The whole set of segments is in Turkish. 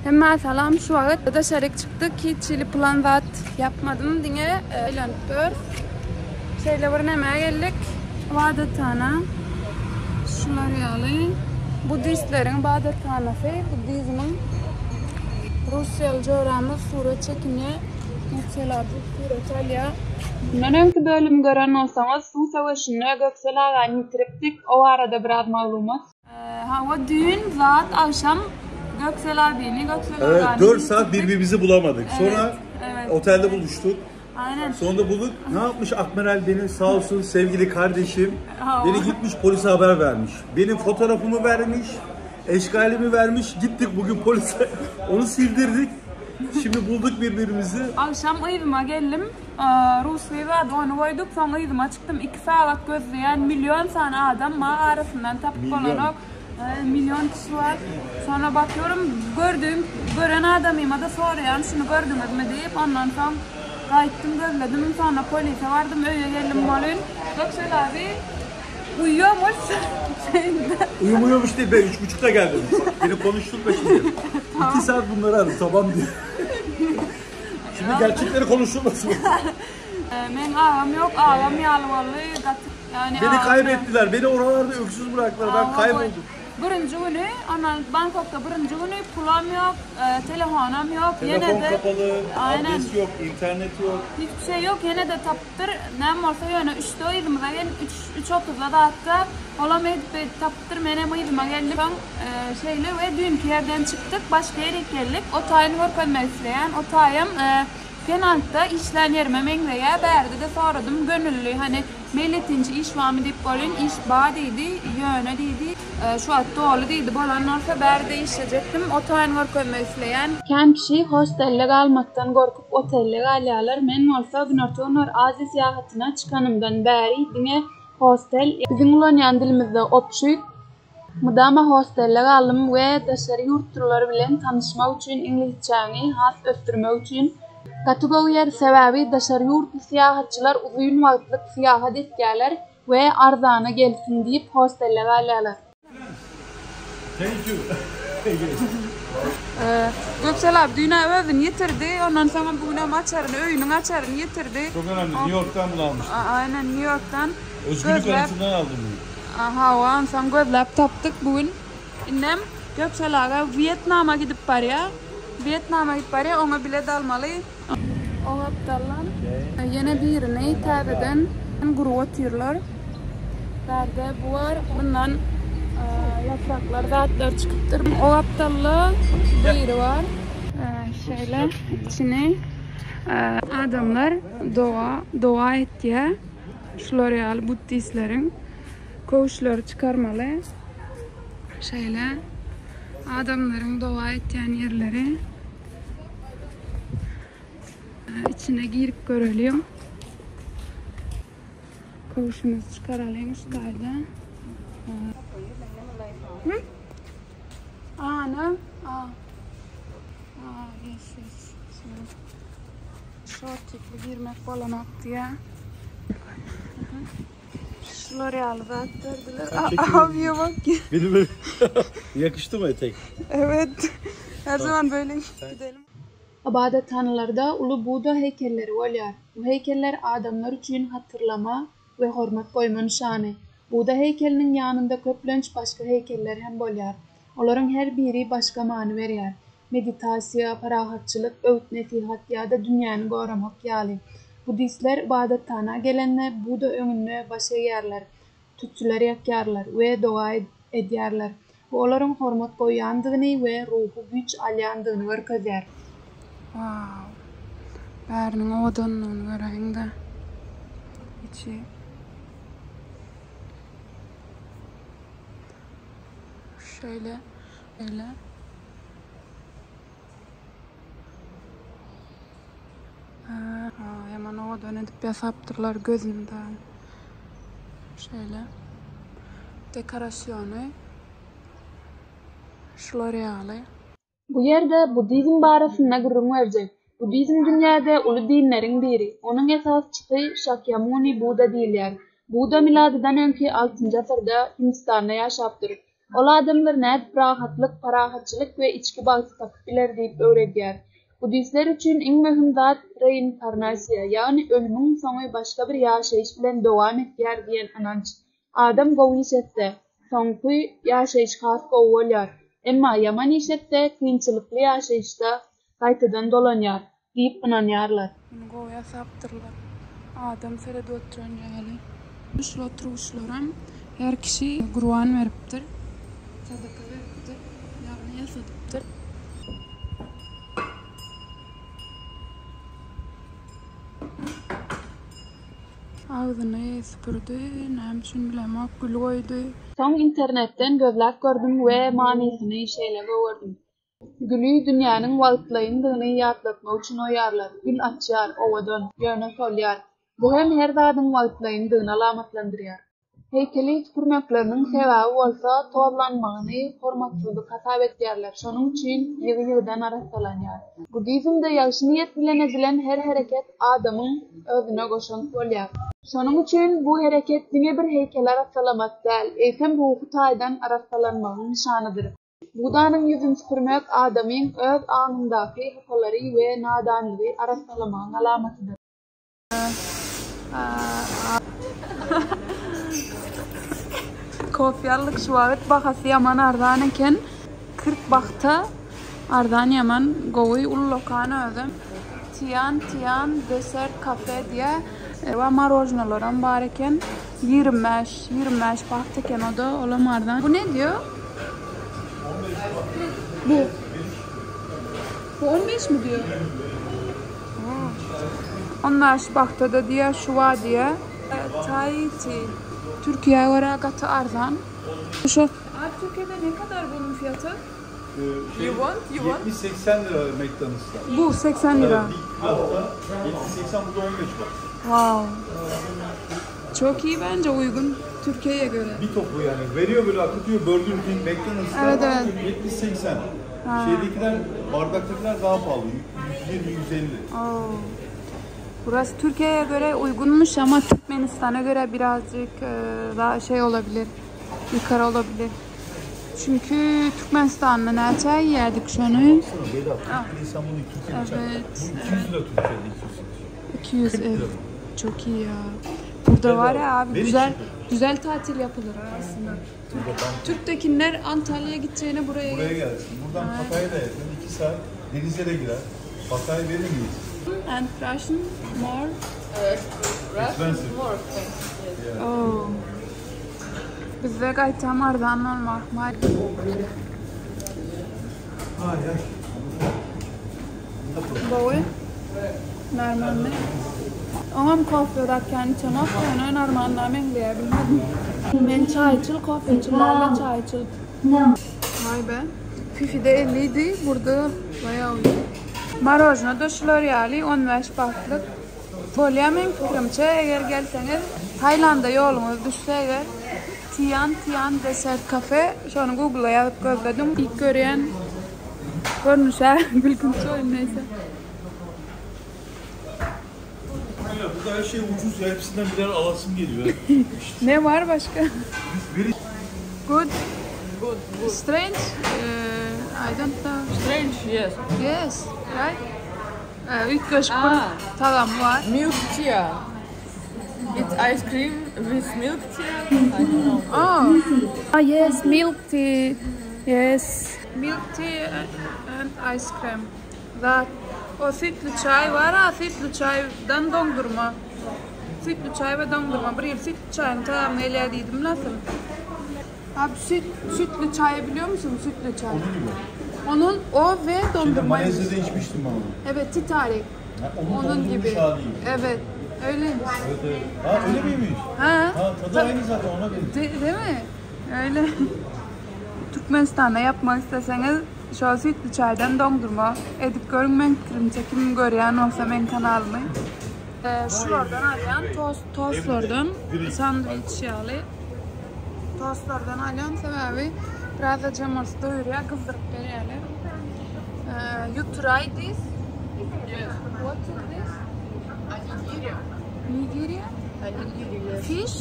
Hem salam şu vakit dışarı çıktık. Hiç plan zat yapmadım diye eğlendik. Şeyle var nemeye geldik. Vadetana. Şunları yalayın. Budistlerin Vadettanası. Budizmin Rusyalca öğrenme sure çekini. Mesela bu sure talya. Bundan bölüm gören olsanız Su Savaşı'nı Göksel Ağa'yı yitiriptik. O arada biraz malumat. Hava düğün zat akşam Göksel abini, Evet, 4 saat birbirimizi bulamadık. Evet, Sonra evet. otelde buluştuk. Aynen. Sonunda bulduk. Ne yapmış Akmeral beni sağ olsun sevgili kardeşim. Beni gitmiş polise haber vermiş. Benim fotoğrafımı vermiş, eşkalimi vermiş. Gittik bugün polise. Onu sildirdik. Şimdi bulduk birbirimizi. Akşam evime geldim. Rusya'yı verdi onu koyduk. Sonra evime çıktım. 2 saat gözleyen milyon tane adam arasından tapıp olarak. Milyon kişi var. Sonra bakıyorum gören adamıyım da soruyorum şunu gördünüz mü deyip ondan sonra kayıttım gözledim. Sonra polise vardım öyle geldim molun. Göksel abi uyuyormuş. Uyumuyormuş değil, ben 3.30'da geldim. Beni konuşturma şimdi. 2 saat bunları aradı, tamam diye. Şimdi gerçekleri konuşulmasın. Ben ağam yok, ağam yalvarlı. Yani beni kaybettiler, beni oralarda öksüz bıraktılar, ben kayboldum. Birinci günü, Bangkok'ta birinci günü pulam yok, telefonum yok. Telefon yine de, kapalı, aynen. adres yok, internet yok. Hiçbir şey yok, yine de taptır. Ne olsa yani 3'te uyudum ben, 3.30'da da hatta olamayıp taptır, benim uyuduma geldik. Şeyle ve dünkü yerden çıktık, başka yere geldik. O tayını görmek isteyen, o tayım Penaltıda işler yerime mengreye berdi de sordum gönüllü hani milletinci iş var mı deyip bolun iş badiydi yöne deydi şu an doğru deydi bolan olsa berdi işleyecektim o tayın var koyma üfleyen kem kişi hostelle kalmaktan korkup otelle kalyalar men olsa günörtüğünür aziz yahatına çıkanımdan beri dine hostel bizim ulanyan dilimizde opşuyup Mudama hostelle kaldım ve dışarı yurt turları bilen tanışmak için İngilizceni has östürmek için Katıgı yer sebebi dışarı yurtlu siyahatçılar uzun vakitlik siyahat etkiler ve arzana gelsin deyip hostelle kalyalar. Thank you. Göksel abi düğüne övün yitirdi. Ondan sonra bugün açarını, öğünün açarını yitirdi. Çok önemli. New York'tan bunu almıştım. Aynen New York'tan. Özgürlük arasından aldım bunu. Aha, o sonra gözlep taptık bugün. İnnem Göksel abi Vietnam'a gidip paraya. Vietnam'a gidip paraya ona bilet almalı. O aptallan yine birine tabeden grup atıyorlar. Nerede bu var? Bundan yapraklar, rahatlar çıkıptır. O aptalla biri var. Şöyle içine adamlar dua ettiği Floreal Budistlerin koğuşları çıkarmalı. Şöyle adamların dua ettiği yerleri içine girip görelim. Koğuşumuzu çıkaralım üstlerde. Hı? Ne? Yes. Şort tipli girmek falan attı ya. L'Oreal zaten. Abiye bak ya. Benim böyle yakıştı mı etek? Evet. Her zaman böyle gidelim. Ibadethanelerde ulu Buda heykelleri var. Bu heykeller adamlar için hatırlama ve hürmet koyma nişanı. Buda heykelinin yanında köplenç başka heykeller hem bolyar. Onların her biri başka mani veriyor. Meditasiya, parahatçılık, öğüt nesihat ya da dünyanı korumak yali. Budistler ibadethana gelenler Buda önüne başa yerler. Tütsüler yakarlar ve dua ediyorlar. Bu onların hürmet koyandığını ve ruhu güç alyandığını görkezler. Wow. Bernin odanın göreyim de. İçi. Şöyle. Hemen odanı edip yaptırlar gözümden. Şöyle. Dekorasyonu. Floreali. Bu yerde Budizm barasında gurur verecek. Budizm dünyada ulu dinlerin biri. Onun esas çıkı Shakyamuni Buda değiller. Buda miladından önce 6. asırda Hindistan'da yaşaptır. Ol adamlar nädip rahatlyk, parahatçylyk we içki bagy tapyp biler diýip öwredýär. Budistler üçin iň möhüm zat reinkarnasiýa, ýagny ölümüň soňy başga bir ýaşaýyş bilen dowam etýär diýen ananç. Adam gowy işetse, soňky ýaşaýyş has gowy bolýar. Emma ýaman işetse, kynçylykly ýaşaýyşda gaýtadan dolanýar diýip inanýarlar. Bunu gowy saptyrlar. Adam serede oturan ýaly. Şol oturuşlaram her kişi Gurban beripdir. Sadaka beripdir. Ýagny ýasadypdyr. Ağzını süpürdü, näme üçin bilemok, gül goýdy. Soň internetden gözläp gördüm we manysyny şeýle gördüm. Gülü dünýäniň wagtlaýyndygyny ýatlatmak üçin oýarlar. Gül açýar, owadan ýöne solýar. Bu hem her zadyň wagtlaýyndygyny alamatlandyrýar. Heykeli süpürmekleriniň sebaby bolsa tozlanmagyny, hormatsyzlyk hasap etýärler. Şonuň üçin ýygy-ýygydan arasalanýar. Budizmde ýaşy niýet bilen edilen her hereket adamyň özüne goşunyp bolýar. Şonuň üçin bu hereket diňe bir heykeli arasalamak däl, eýsem ruhy taýdan arasalanmagyň nişanydyr. Bu danyň ýüzüni süpürmek adamyň öz anyndaky hatalary we nadanlygy arasalamagyň alamatydyr. Kofýarlyk şu wagt bahasy ýaman ardan eken 40 bahta ardan ýaman gowy ullokan özüm. Tiyan desert kafe diye ve marojnalarım bar eken 25 bahta eken o da olamardan. Bu ne diyor? Bu 15 mi diyor? 15 bahta da diye şu var diye. Tahiti. Türkiye'ye göre katı arzan. Şu Türkiye'de ne kadar bunun fiyatı? You want? 70-80 lira McDonald's'ta. Bu 80 lira. Bir hafta 70-80, bu da 15 bak. Wow. Çok iyi bence, uygun Türkiye'ye göre. Bir topu yani. Veriyor böyle akıtıyor Burger King, McDonald's'ta. Evet. 70-80. Şeydekiler, bardaktakiler daha pahalı. 120-150. Burası Türkiye'ye göre uygunmuş ama Türkmenistan'a göre birazcık daha şey olabilir, yukarı olabilir. Çünkü Türkmenistan'da ne çay yerdik şunu. Evet. 200 evet. Çok iyi ya. Burada var ya abi, güzel tatil yapılır aslında. Türk'tekiler Antalya'ya gideceğine buraya gelsin. Buradan Patay'a da yakın 2 saat denize de girer. Patay verir miyiz? And Russian more Expensive. More expensive. Yes. Oh. Bizde gaytam ardan olmak. Boy. Normalde. Ağam kahve derken çanak yani normalde mengleyebilmedim. Ben çayçıl, kahvecilerle çayçıl. Vay be. Fifi de 50 idi. Burada bayağı uygun. Marojna da şular ýaly 15 bahtlyk. Bolýar men fikrimçe eger gelseňiz Taýlanda ýoluňyz düşse eger Tiyan desert kafe şonu Google'a ýazyp gözledim. İlk görýän görnüşe bilgim şoýun neyse. Burada her şey ucuz, hepsinden birer alasım geliyor. Ne var başka? Good. Strange. I don't know. Strange, yes. Yes, right? İlk göçmen tavam var. Milk tea. It's ice cream with milk tea. I don't know. Yes, milk tea. Yes, milk tea and ice cream. That. O sütlü çay var ha, sütlü çaydan dondurma. Sütlü çay ve dondurma. Bir yıl sütlü çayını tamam elədiydim, nasıl? Abi sütlü çayı biliyor musun? Sütlü çay. Onun o ve dondurma. Şimdi Malezya'da içmiştim ben onu. Evet, titari. Onun gibi. Evet, öyleymiş. Evet. Ha, öyle miymiş? Ha, tadı aynı zaten, ona benziyor. Değil mi? Öyle. Türkmenistan'da yapmak isteseniz şu sütlü çaydan dondurma edip görün, ben fikrimçe kim görýän olsa men kanalımı. Şulardan alyan tostlardan sandviç ýaly. Tostlardan alyan sebebi biraz da jamarsı doýurýar, kızdyryp berýärler. You try this? Yes. What is this? Nigeria? Nigiri, yes. Fish?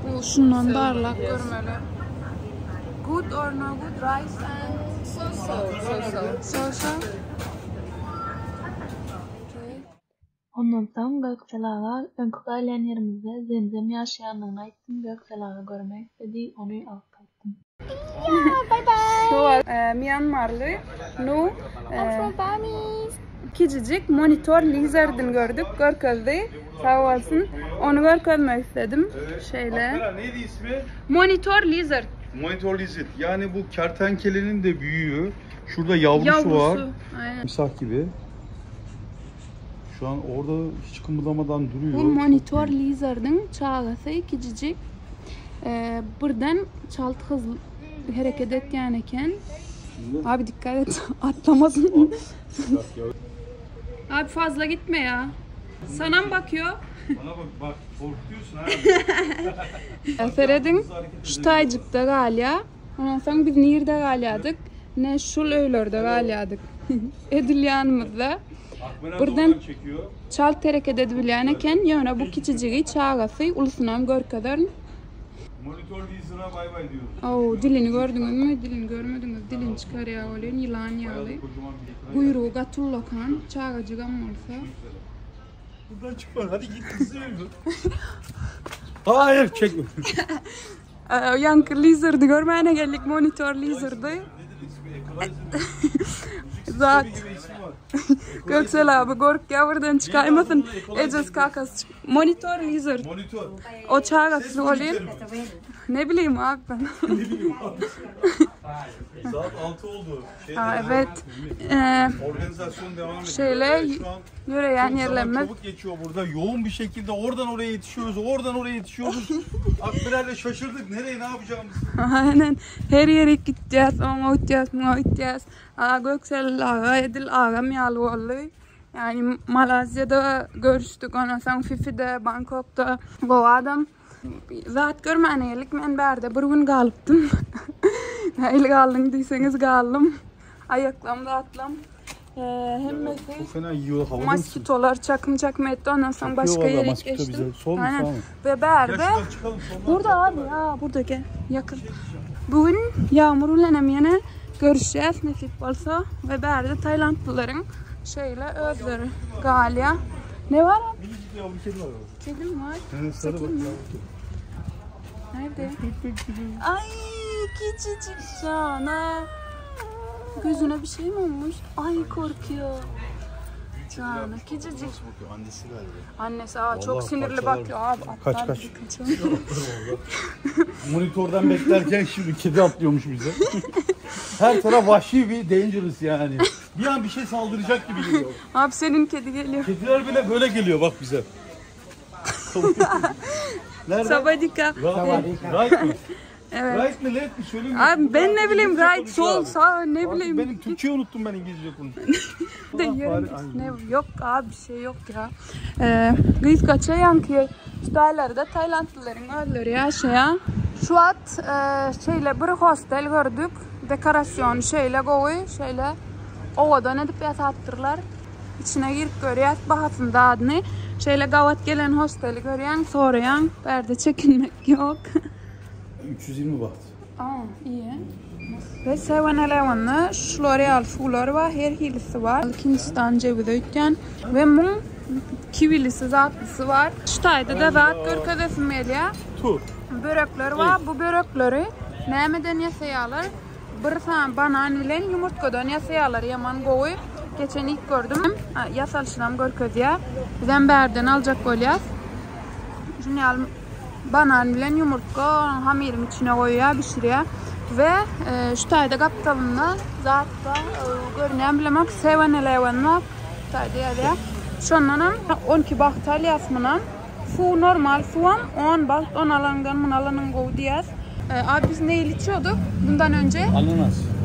Bu şundan darlak görmeli. Good or no good rice and so. Ondan soň Gökselaga öňkü gaýlan ýerimizde zemzem ýaşaýanyny aýtdym. Gökselaga görmek istedi, ony alyp gaýtdym. Şu Myanmarlı nu küçücük monitor lizardını gördük. Görkezdi. Sağ olsun. Onu görkezmek istedim. Şeyle. Neydi ismi? Monitor lizard. Monitor lizard. Yani bu kertenkelenin de büyüğü. Şurada yavrusu var. Aynen. Timsah gibi. Şu an orada hiç kımıldamadan duruyor. Bu monitor lizardın çağası küçücük. Birden çalt hızlı hareket etken eken. Abi dikkat et atlamasın. Abi fazla gitme ya. Sana mı bakıyor? Bana bak korkutuyorsun ha. Fered'in şu taycıkta galya. Ondan sonra biz nirde galyadık. Ne şul öylerde galyadık. Edil yanımızda. Buradan çalt hareket edebilen eken yana bu küçücüğü çağası ulusunam görkeden. Monitor lizard'a bay bay diyoruz. Oo, dilini gördünüz mü? Dilini görmediniz. Dilini çıkarıyor öyle yılan yağlı. Kuyruğu gatullokan çağacıgan olsa. Buradan çıkma. Hadi git kızım. Hayır çekme. Yankı lizard'ı görmeyene geldik. Monitor lizard'ı. Zat. Göksel abi kork ya buradan çıkaymasın. Ecez kakas. Monitor lizard. Monitor. O çağası olayım. Ne bileyim abi ben. Saat 6 oldu. Evet. Organizasyon devam ediyor. Şeyle yürüyen yerlenmez. Çabuk geçiyor burada. Yoğun bir şekilde oradan oraya yetişiyoruz. Oradan oraya yetişiyoruz. Akbirerle şaşırdık. Nereye ne yapacağımızı. Aynen. Her yere gideceğiz. Ona gideceğiz. Buna gideceğiz. Göksel ağa, Edil ağa miyalı oldu. Yani Malazya'da görüştük. Ondan sonra Fifi'de, Bangkok'ta. Bu adam zat görmeyene geldik. Ben berde bir gün kalıptım. El kaldın diyseniz kaldım. Ayaklam da atlam. Hem mesela Çok fena yiyor havalı. maskitolar çakım etti. Ondan sonra başka yere geçtim. Aynen. Ve berde burada abi ya burada gel yakın. Bugün yağmur ulanamyana görüşeceğiz nasip olsa ve berde Taylandlıların şeyle özleri galya. Ne var abi? Kedim var. Çekeyim mi? Nerede? Ay küçücük cana. Gözüne bir şey mi olmuş? Ay korkuyor. Cana küçücük. Annesi galiba. Annesi çok sinirli bakıyor abi. Kaç. Monitordan beklerken şimdi kedi atlıyormuş bize. Her taraf vahşi bir dangerous yani. Bir an bir şey saldıracak gibi geliyor. Abi senin kedi geliyor. Kediler bile böyle geliyor bak bize. Nerede? Sabadika. Right mi? Evet. Right mi left mi söyleyeyim mi? Abi ben ne bileyim right sol sağ ne bileyim. Benim Türkçeyi unuttum ben İngilizce konuşuyorum. Ne yok abi bir şey yok ya. Biz kaçayan ki Staylarda Taylandlıların ölleri yaşayan. Şu an şeyle bir hostel gördük. Dekorasyon şeyle koyu şeyle ovadan edip yatattırlar. İçine girip görüyoruz. Bahasında adını şeyle gavat gelen hosteli görüyen soruyan. Berde çekinmek yok. 320 baht. İyi. Ve 7-Eleven'da L'Oreal suları var. Her hilisi var. Hindistan cevizi ötken. Ve bunun kivilisi, zatlısı var. Şutayda da zat görkedesin Melia. Börekleri var. Bu börekleri nemeden yasayalar. Bir tane banan ile yumurtkadan yasayalar. Yaman koyup. Geçen ilk gördüm. Yasalışından görkediyor. Bizden berden alacak koyacağız. Şimdi al. Banan bilen yumurtka hamirin içine koyuyor, pişiriyor. Ve şu tayda kaptalında zaten görünen bilemem 7-Eleven'la tayda ya. Şundan 12 baht alyasmından su normal suam 10 baht 10 alangan mınalanın koyduyuz. Abi biz neyle içiyorduk bundan önce?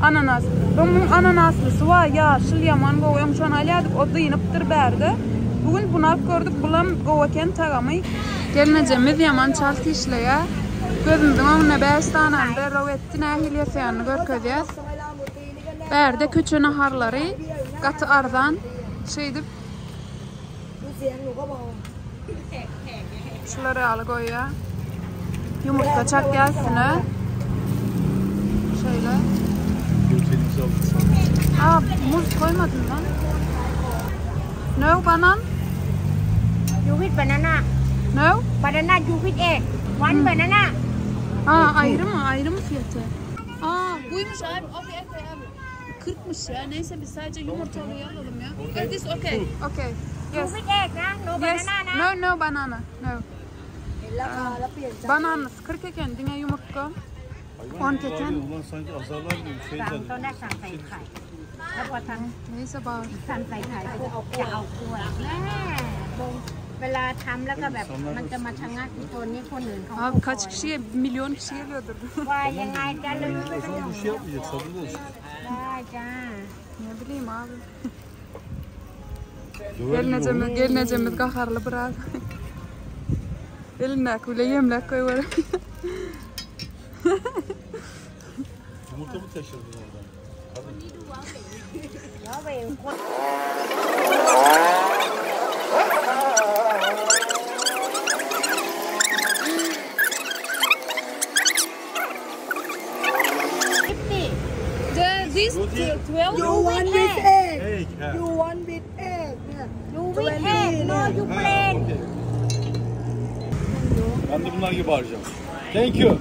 Ananas. Bunun ananaslısı var yaşıl yaman koyuyorum şu an alyadık o dıyınıptır berdi. Bugün bunu alıp gördük bulam koyarken taramayı. Gelineceğimiz yaman çaltı işleye. Gözümüzün önüne 5 tane de rovetti nehil yasayanını görkediyiz. Berde küçük naharları katı ardan şeydi. Şuları alı koyuyor. Yumurta çak gelsin ha. Şöyle. Aa, muz koymadın lan. No banan. You with banana. No. Banana you with egg. One banana. Aa, ayrı mı? Ayrı mı fiyatı? Aa, buymuş abi. Okay, abi. 40'mış ya. Neyse biz sadece yumurtalıyı alalım ya. Is this okay? Okay. You Yes. with egg na. No Yes. banana na. No banana. No. Bananas 40 eken dine yumurta. 10 keken. Ulan sanki azarlar gibi bir şey สั่ง zaten. ตอนแรกสั่งใส่ไข่แล้วพอท Neyse bağır. ำสั่งใส่ไข่ปุ๊บจะเอาตัวแม่เวลาทำแล้วก็แบบมันจะมาชะงักตัวนี้คนอื่นเขา Abi kaç kişiye? Milyon kişi geliyordur. ว่ายังไงจะลืม O zaman bir şey yapmayacak, sabırlı olsun. ได้จ้า Ne bileyim abi. Döver gibi olur. Gelineceğimiz kaharlı biraz. Eline kule yemlek koy var. Yumurta mı taşırdın oradan? Kadın. เดี๋ยวไปคน This 12. You want with egg. Hey, ha. You want with egg. You with egg. No, you plain. Okay. Ben de bunlar gibi bağıracağım. Thank you.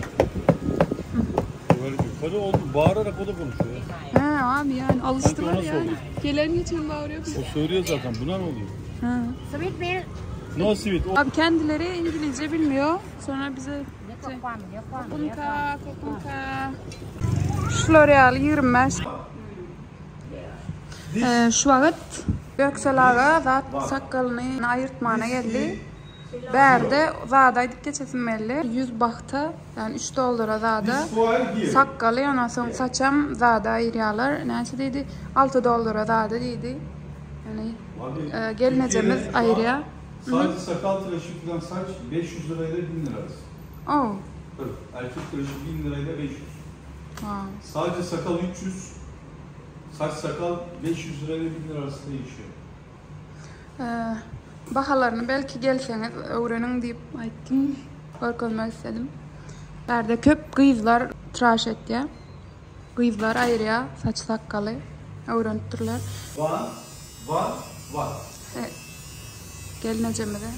Böyle yukarı oldu, bağırarak o da konuşuyor. He abi yani alıştılar Sanki ona yani. soruyor. Gelen geçen bağırıyor. O söylüyor zaten, buna ne oluyor? Ha. Sweet milk. No sweet. O... Abi kendileri İngilizce bilmiyor. Sonra bize เดี๋ยวก็ความเดี๋ยวความ kokunka, kokunka. L'Oreal 25. Şu vakit Gökselaga zat sakalını ayırtmana geldi. Berde zadaydık geçesin belli. 100 bakta yani 3 dolara zada. Sakalı ondan sonra saçam zada ayırıyorlar. Neyse dedi 6 dolara zada dedi. Yani gelineceğimiz ayrıya. Sadece sakal tıraşı falan saç 500 lirayla 1000 lira arası. Oh. Evet, erkek tıraşı 1000 lirayla 500. Wow. Sadece sakal 300, saç sakal 500 lirayla 1000 lira arasında değişiyor. Bahalarını belki gelseniz öğrenin deyip aytdım. Görmek istedim. Berde köp kızlar tıraş etti ya. Kızlar ayrıya saç sakalı öğrenittirler. Var. Gelineceğime de.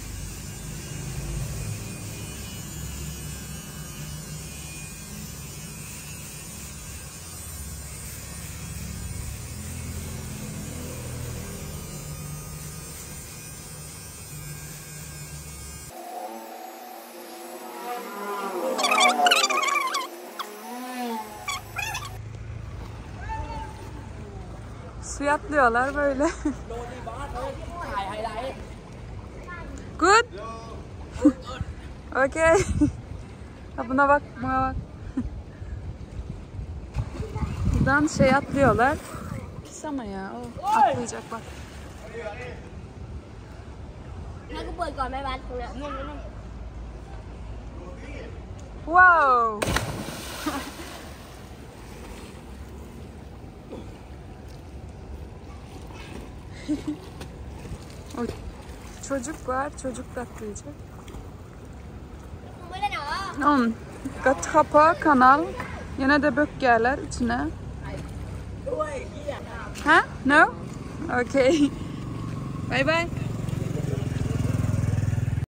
Suya atlıyorlar böyle. Good. Okay. Buna bak, buna bak. Buradan şey atlıyorlar. Pis ama ya, o atlayacak bak. ให้กูเปิดก่อนไหมบ้านกูเนี่ย Wow. O çocuk var, çocuk da atlayacak. ไม่ได้หรอ Kat kapa kanal. Yine de bök yerler içine. Ha? No? Okay. Bye bye.